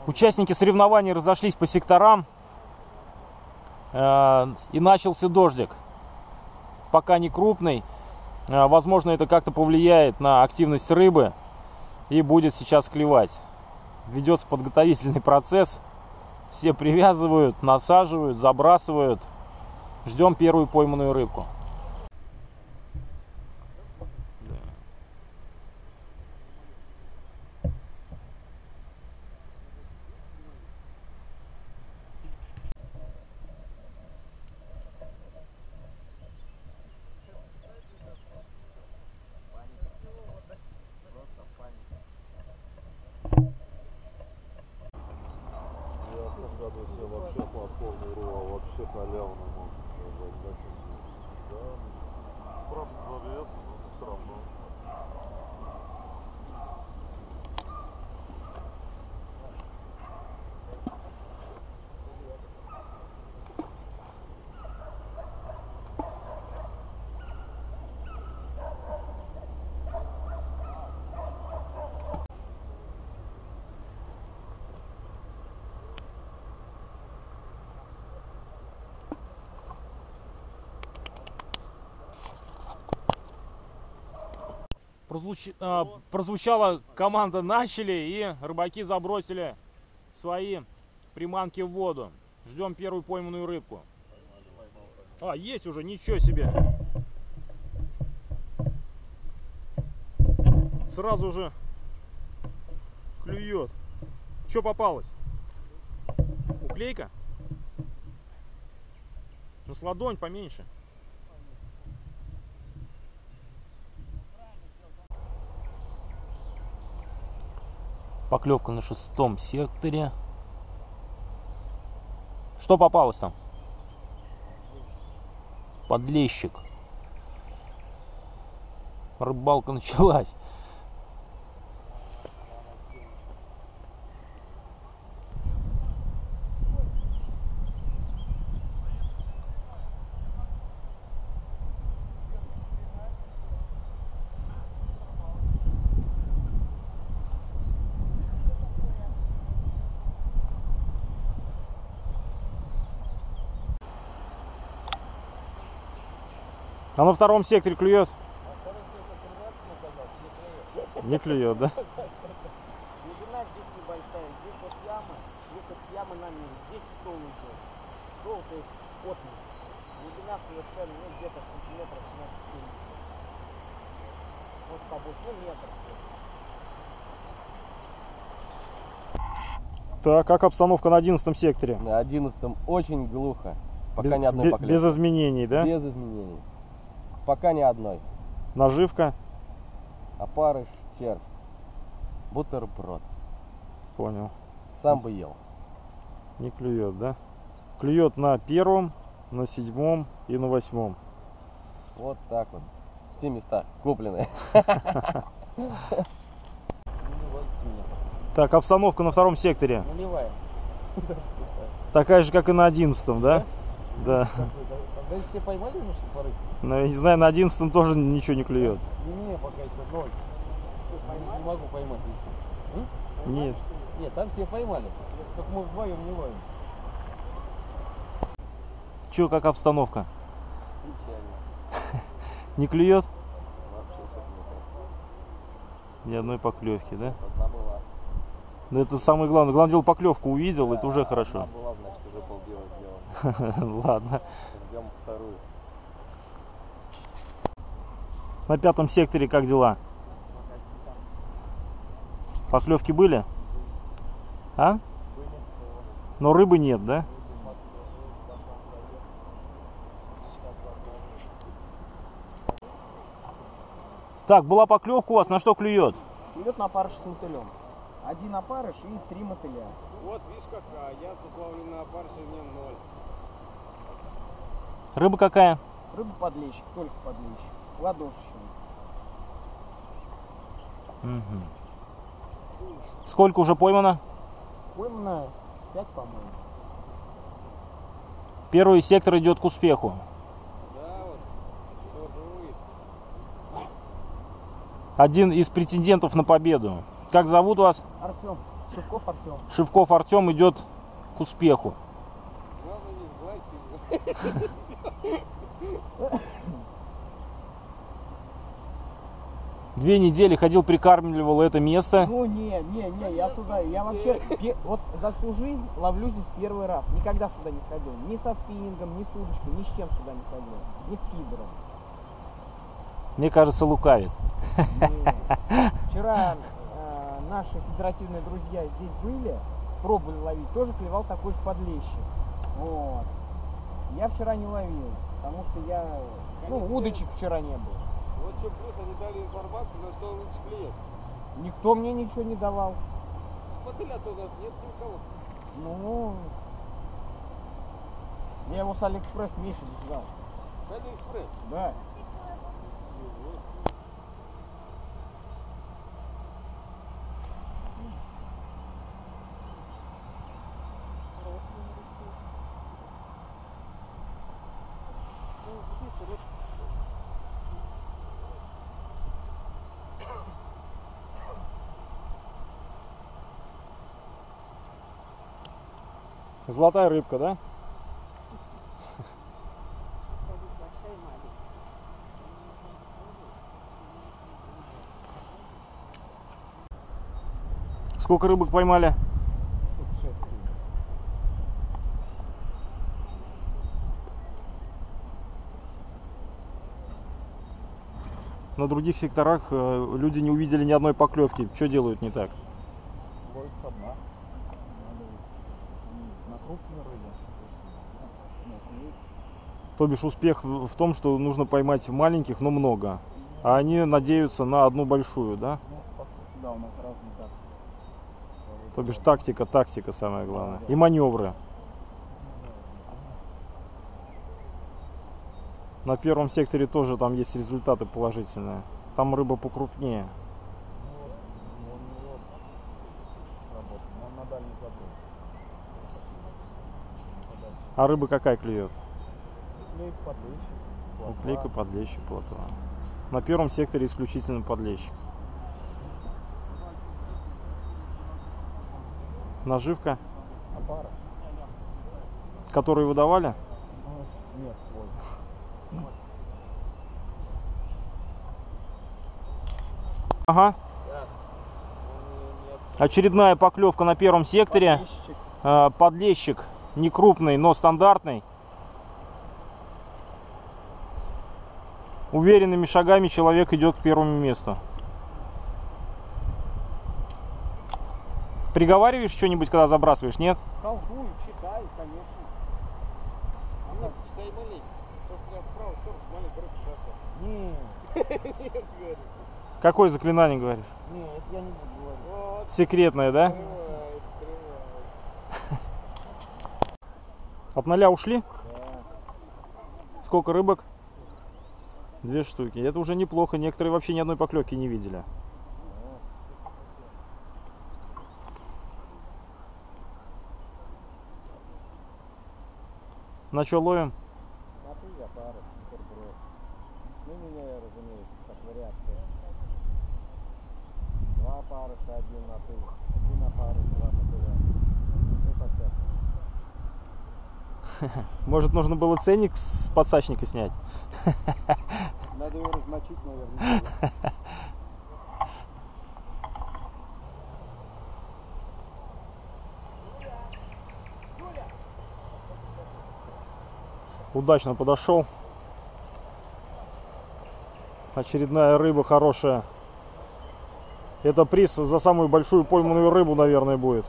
Участники соревнований разошлись по секторам, и начался дождик. Пока не крупный, возможно, это как-то повлияет на активность рыбы и будет сейчас клевать. Ведется подготовительный процесс, все привязывают, насаживают, забрасывают. Ждем первую пойманную рыбку. Вообще платформу урвал, вообще халявно можно сказать. Да. Правда, залез, но все равно. Прозвучала команда «начали», и рыбаки забросили свои приманки в воду. Ждем первую пойманную рыбку. Есть уже, ничего себе. Сразу же клюет. Что попалось? Уклейка? Ну, с ладонь поменьше. Поклевка на 6-м секторе. Что попалось там? Подлещик. Рыбалка началась. А на 2-м секторе клюет? Не клюет, да? Глубина здесь небольшая, здесь вот яма, выход с ямы на мину, здесь стол идет. Стол, то есть плотный. Глубина совершенно, ну где-то сантиметров 70. Вот побольше, ну метр. Так, как обстановка на 11-м секторе? На 11-м очень глухо. Пока ни одной поклевки. Без изменений, да? Без изменений. Пока ни одной. Наживка? Опарыш, червь. Бутерброд. Понял. Сам бы ел. Не клюет, да? Клюет на 1-м, на 7-м и на 8-м. Вот так вот. Все места куплены. Так, обстановка на 2-м секторе. Наливаем. Такая же, как и на 11-м, да? Да. Вы все поймали уже поры? Но я не знаю, на 11-м тоже ничего не клюет. Не, пока еще 0. Не могу поймать. Нет. Нет, там все поймали. Только мы вдвоем не ловим. Че, как обстановка? Печально. Не клюет? Вообще Ни одной поклевки, да? одна была. Но это самое главное. Главное дело, поклевку увидел, да, это уже хорошо. Одна была, значит, уже полдела сделано. Ладно. Ждем вторую. На 5-м секторе как дела? Поклевки были? А? Но рыбы нет, да? Так, была поклевка у вас, на что клюет? Клюет на опарыш с мотылем. 1 опарыш и 3 мотыля. Вот, видишь какая, я тут ловлю на опарыше, у меня 0. Рыба какая? Рыба подлещик, только подлещик. Ладошечный. Угу. Сколько уже поймано? Поймано 5, по-моему. Первый сектор идет к успеху. Да, вот, тоже увидит. Один из претендентов на победу. Как зовут вас? Артем. Шевков Артем. Шевков Артем идет к успеху. Главное не сглазь его. 2 недели ходил, прикармливал это место. Ну не, я туда, я вообще вот за всю жизнь ловлю здесь первый раз. Никогда сюда не ходил. Ни со спиннингом, ни с удочкой, ни с чем сюда не ходил. Ни с фидером. Мне кажется, лукавит. Нет. Вчера наши федеративные друзья здесь были, пробовали ловить, тоже клевал такой же подлещик. Вот. Я вчера не ловил, потому что я, удочек вчера не было. Вот что плюс, они дали информацию, на что лучше клеит. Никто мне ничего не давал. Мотыля-то у нас нет ни у кого. Ну, я его с Алиэкспресс месяц ждал. Алиэкспресс. Да. Золотая рыбка, да? Сколько рыбок поймали? На других секторах люди не увидели ни одной поклевки. Что делают не так? Ловит со дна. На крупной рыбе. То бишь успех в том, что нужно поймать маленьких, но много. А они надеются на одну большую, да? Ну, по сути, да, у нас разные тактики. То бишь тактика самое главное. И маневры. На первом секторе тоже там есть результаты положительные. Там рыба покрупнее. Ну, вот, сработал. Но он на дальний заброс. А рыба какая клюет? Клейк, подлещик. Уклейка, подлещик, плотва. На первом секторе исключительно подлещик. Наживка, Опара? которую выдавали? Ну, нет, свой. Ага. Очередная поклевка на первом секторе. Подлещик не крупный, но стандартный. Уверенными шагами человек идет к первому месту. Приговариваешь что-нибудь, когда забрасываешь, нет? Колдую, читаю, конечно. А ну, читай маленько. Только вправо, маленько рыбку бросай. Нет, Нет, говорю. Какое заклинание говоришь? нет, я не буду говорить. Вот, Секретное, да? скрывает. От 0 ушли? Да. Сколько рыбок? 2 штуки. Это уже неплохо. Некоторые вообще ни одной поклевки не видели. На что ловим? На ты опара, бутерброд. Ну, меня, разумеется, как вариация. 2 опарыша, 1 на ты. 1 опарыш, 2 на тыля. Ну, по-всякому. Может, нужно было ценник с подсачника снять? Надо его размочить, наверное. Удачно подошел. Очередная рыба хорошая. Это приз за самую большую пойманную рыбу, наверное, будет.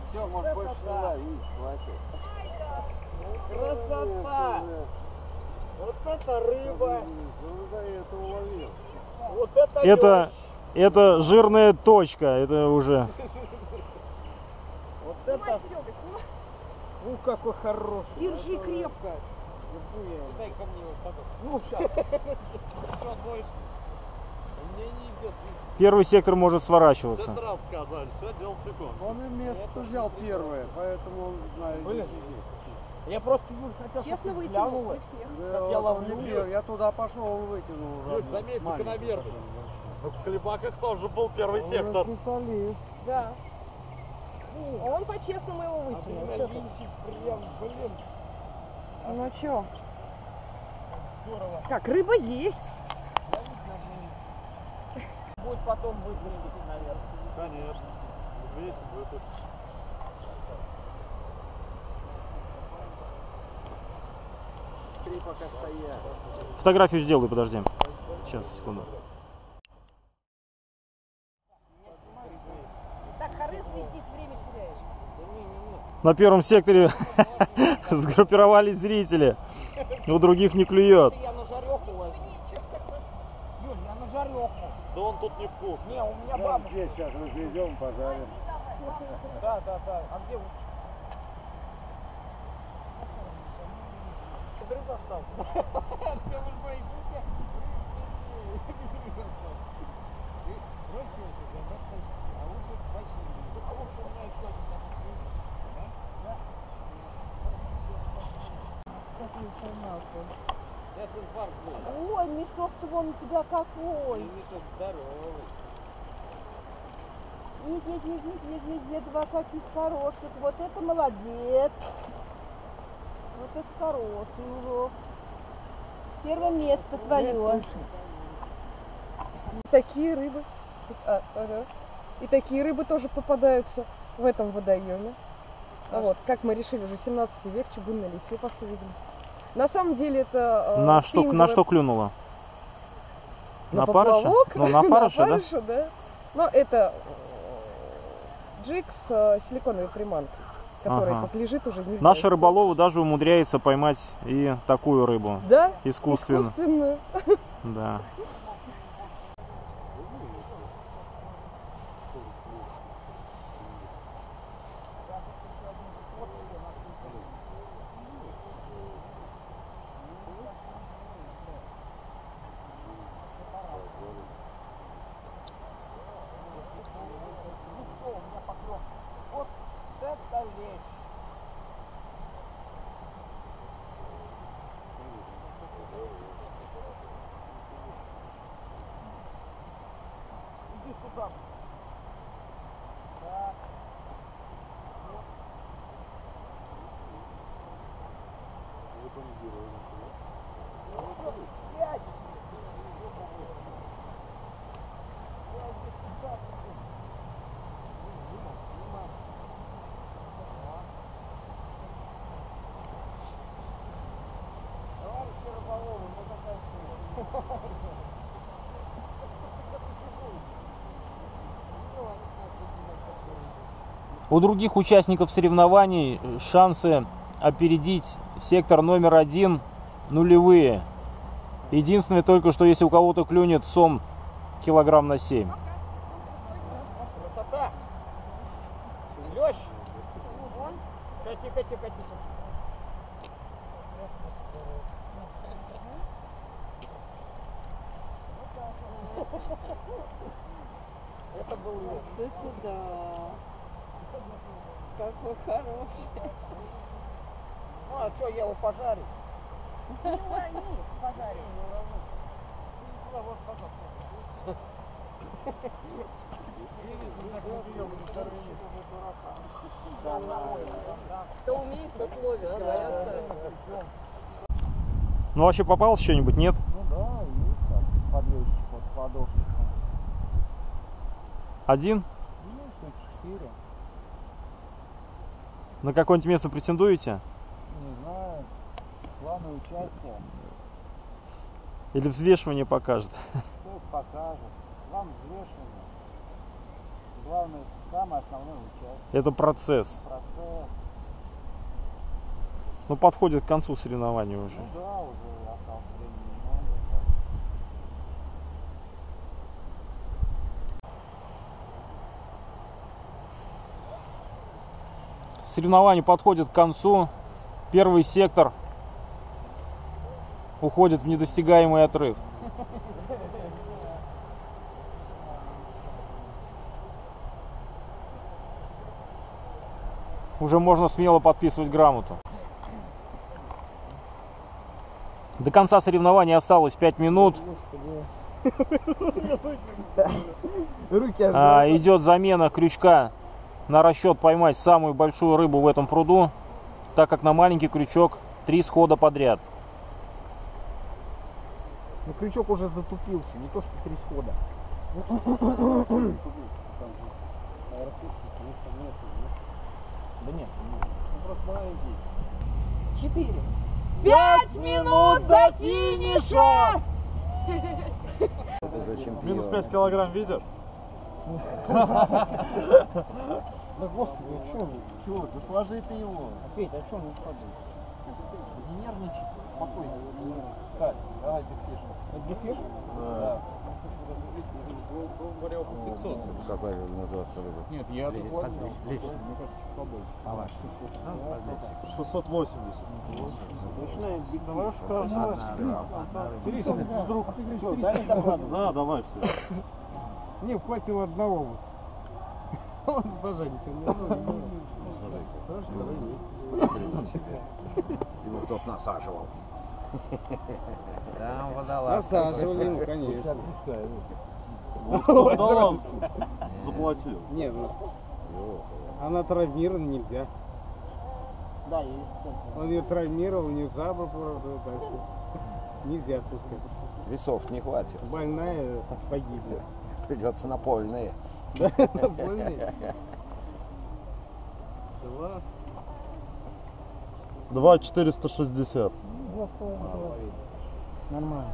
Все, может, больше не ловить, хватит. Красота! Вот это рыба! Вот это Это жирная точка. Это уже. Вот это... Ну, какой хороший. Держи крепко. Держу я. Дай ко мне его с собой. Ну, сейчас. Что больше? У меня не идет. Первый сектор может Да сворачиваться. сразу сказали, все, дело прикольно. Он и место взял первое, поэтому он знает. Были? где сидеть. Я просто, Юль, хотел, Честно чтобы ты вытянул глянула, при всех. как я ловлю. Я туда пошел, он вытянул. Юль, заметь закономерность. В Клебаках тоже был первый сектор. Специалист. Да. Он по-честному его вытянул. Чё ты? Прям, блин. Ну чё? Так, рыба есть. Будет потом выпустить, наверное. Конечно. Взвесить, выпустить. Три пока стоят. Фотографию сделаю, подожди. Сейчас, секунду. Так, Харыс звездит, время теряешь. На первом секторе сгруппировались зрители. У других не клюет. Я на жареху возьму. Юль, я на жареху. Да он тут не вкусный. Не, у меня Прямо бабушка. здесь сейчас разведем, пожарим. Да. А где вы? Взрыв остался. Сейчас инфаркт будет. Ой, мешок-то вон у тебя какой. Мишек здоровый. Нет, два каких хороших. Вот это молодец. Вот это хороший урок. Первое место твое. Такие рыбы. Ага. И такие рыбы тоже попадаются в этом водоеме. А вот, как мы решили, уже 17 век, чугунное литье, по всей видимости. На самом деле это... На что клюнуло? На парыша? поплавок, Ну, на парыша, да? парыша, да. Но это джиг с силиконовой приманкой, которая Ага. тут лежит уже не знаю. Наши рыболовы даже умудряются поймать и такую рыбу. Да? Искусственно. Искусственную. Да. Вот это вещь. Иди сюда. Так. Пять. Товарищи рыболовы, мы заканчиваем. У других участников соревнований шансы опередить сектор номер 1 нулевые. Единственное только, что если у кого-то клюнет сом килограмм на 7. Красота. Лёш. Тихо. Это был Лёш. Это да. Какой хороший. Ну а что, я его пожарю? Не урони, пожарю. Кто умеет, тот ловит. Ну вообще попалось что-нибудь? Нет? Ну да, есть так, подлещик, вот подошечка. Один? Ну, штук 4. На какое-нибудь место претендуете? Не знаю, главное участие. Или взвешивание покажет? Кто покажет. Главное взвешивание. Главное, самое основное участие. Это процесс. Процесс. Ну, подходит к концу соревнований уже. Ну да, уже осталось времени немного. Соревнования подходят к концу. Первый сектор уходит в недостигаемый отрыв. Уже можно смело подписывать грамоту. До конца соревнований осталось 5 минут. Руки Идет замена крючка на расчет поймать самую большую рыбу в этом пруду, так как на маленький крючок 3 схода подряд. Ну, крючок уже затупился, не то что 3 схода. Да нет, просто маленький. 4. 5 минут до финиша! Минус 5 килограмм видят? Да господи, чего? Да сложи ты его. Петь, а что он не входит? Не нервничай, успокойся. Так, давай бигфиш. Бигфиш? Да. Какая называется рыба? Нет, я тут ловил. Мне кажется, побольше. 680. Начинает бить. Давай уж каждого. Серьезно, вдруг. Да, давай все. Мне хватило одного. Он боженичал. Его тот насаживал. Там водолаз. Насаживали, ну конечно. Водолаз заплатил. Нет, ну, она травмирована, нельзя. Да, есть. Он ее травмировал, у нее жабра правда, дальше. Нельзя отпускать. Весов не хватит. Больная погибнет. Придется напольные. Да, больная. 2,460. Нормально.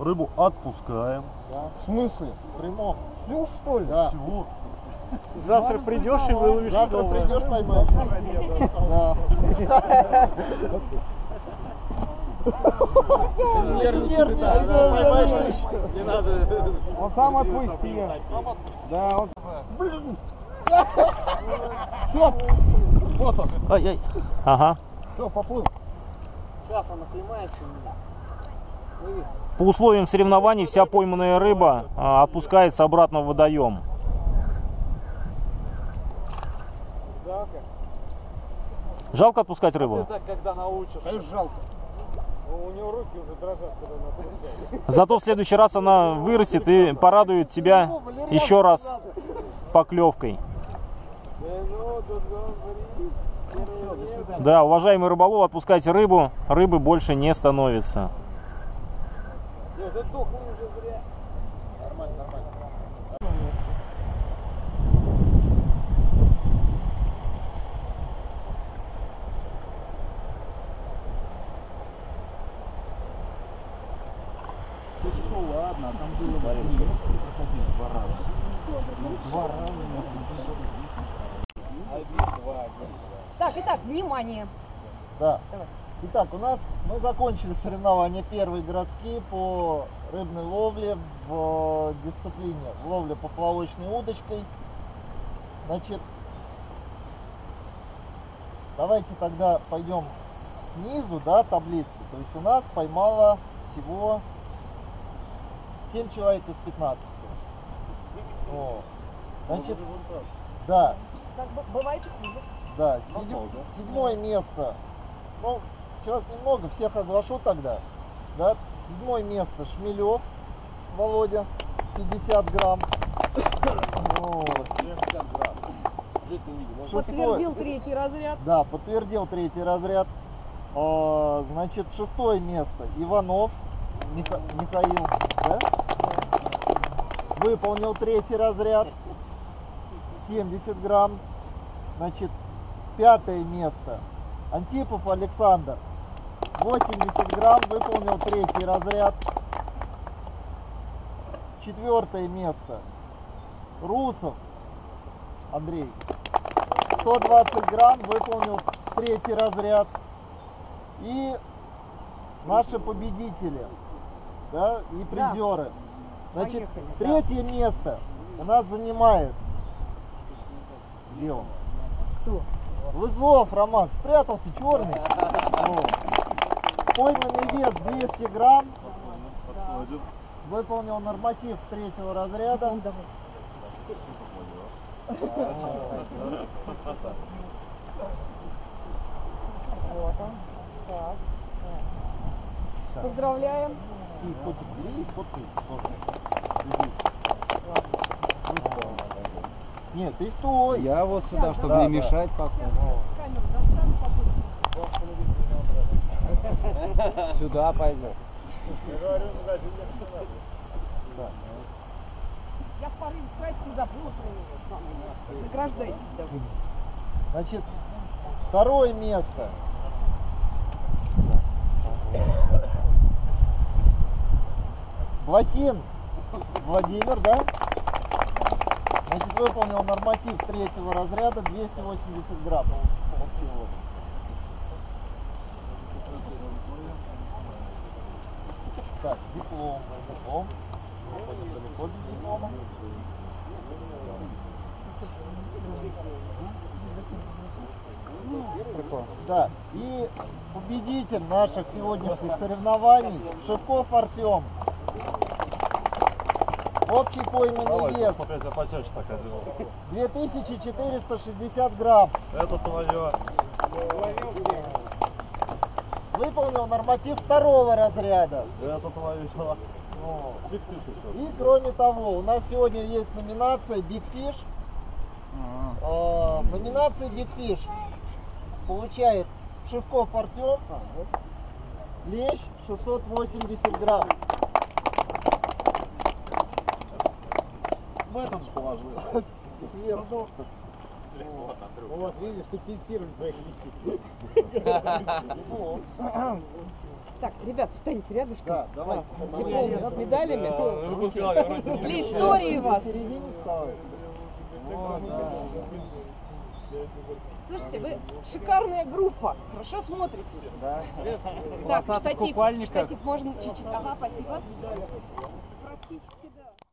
Рыбу отпускаем. В смысле? Прямом. Всю что ли? Да. Всего. Завтра придешь и выловишь. Завтра придешь, поймаешь. Да. Не надо. Он сам отпустил. Да, он... Все. Вот он. Ай-яй. Ага. Все, поплыл. Сейчас он оклемается у меня. По условиям соревнований вся пойманная рыба отпускается обратно в водоем. Жалко отпускать рыбу? Так, когда научишь. Конечно, жалко. У него руки уже дрожат, когда он отпускает. Зато в следующий раз она вырастет и порадует тебя еще раз поклевкой. Да, уважаемые рыболовы, отпускайте рыбу, рыбы больше не становится. Так, итак, внимание. Да. Итак, мы закончили соревнования первые городские по рыбной ловле в дисциплине ловля поплавочной удочкой. Значит, давайте тогда пойдем снизу, да, таблицы. То есть у нас поймало всего 7 человек из 15. Вот. Значит, да. Так бывает и хуже. Да, седьмое место. Ну, человек немного, всех оглашу тогда. Да, седьмое место Шмелев Володя, 50 грамм. Вот. Подтвердил третий разряд. Да, подтвердил третий разряд. Значит, шестое место Иванов Михаил, да? Выполнил третий разряд, 70 грамм. Значит, пятое место Антипов Александр, 80 грамм, выполнил третий разряд. Четвертое место Русов Андрей, 120 грамм, выполнил третий разряд. И наши победители, да, и призеры. Значит, Поехали, третье место у нас занимает, где он? Кто? Лызлов Роман, спрятался, черный. Вот. Пойманный вес 200 грамм. Выполнил норматив третьего разряда. Ну, давай. Вот он. Так. Поздравляем. И котик бери, и фоткай тоже. Иди. Нет, ты стой. Я вот сюда, чтобы Да, не да. мешать как-то. Камеру достану потом. Сюда пойдет. Я в порыве страсти забыла про него. Награждайтесь, да. Значит, второе место. Блохин Владимир, да? Значит, выполнил норматив третьего разряда 280 грамм. Полкило. Так, диплом. Выходим далеко без диплома. Да, и победитель наших сегодняшних соревнований Шевков Артем. Общий пойманный вес Опять запотечь такая делала. 2460 грамм. Это твое. Выполнил норматив второго разряда. Это твое. И кроме того, у нас сегодня есть номинация Big Fish. Номинация Big Fish получает Шевков Артем. Лещ 680 грамм. В этот же положил. Сверху. Вот, видишь, компенсируем твоих вещей. Диплом. Так, ребят, встаньте рядышком. Да, давай. Дипломы с медалями. Выпускали вроде Для истории вас. В середине вставай. Слушайте, вы шикарная группа. Хорошо смотритесь. Да. Так, штатив. Штатив можно чуть-чуть. Ага, спасибо. Практически, да.